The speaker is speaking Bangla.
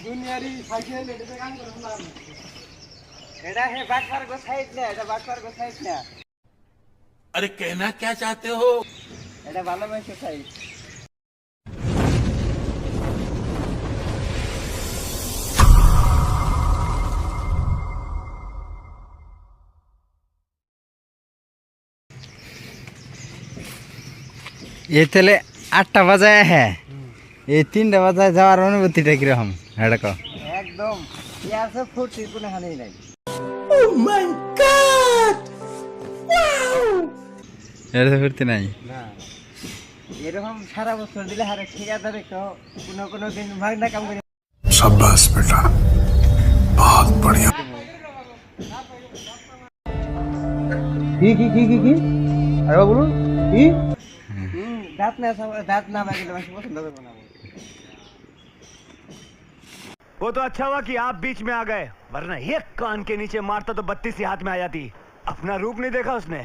দুনিয়ারি সাইকেল এটাতে কাম করে না এটা হে বাটপার গো সাইড না এটা বাটপার গো সাইড না अरे कहना क्या चाहते हो এটা ভালোবাসা সাইড ये तेले 8টা বাজায় হ্যাঁ এই 3টা বাজায় যাওয়ার অনুভূতিটা কিরকম এটা কো একদম ইয়াসে ফুটি কোনো হানি নাই এটা তো ফুর্তি নাই না এরকম সারা বছর দিলে হারে ঠিকাদার তো কোনো দিন ভাগ না কাম করে शाबाश बेटा बहुत बढ़िया কি আরে বলুন কি দাঁত না বাগিলে মানুষ পছন্দ করবে না वो तो अच्छा हुआ कि आप बीच में आ गए वरना एक कान के नीचे मारता तो 32 ही हाथ में आ जाती अपना रूप नहीं देखा उसने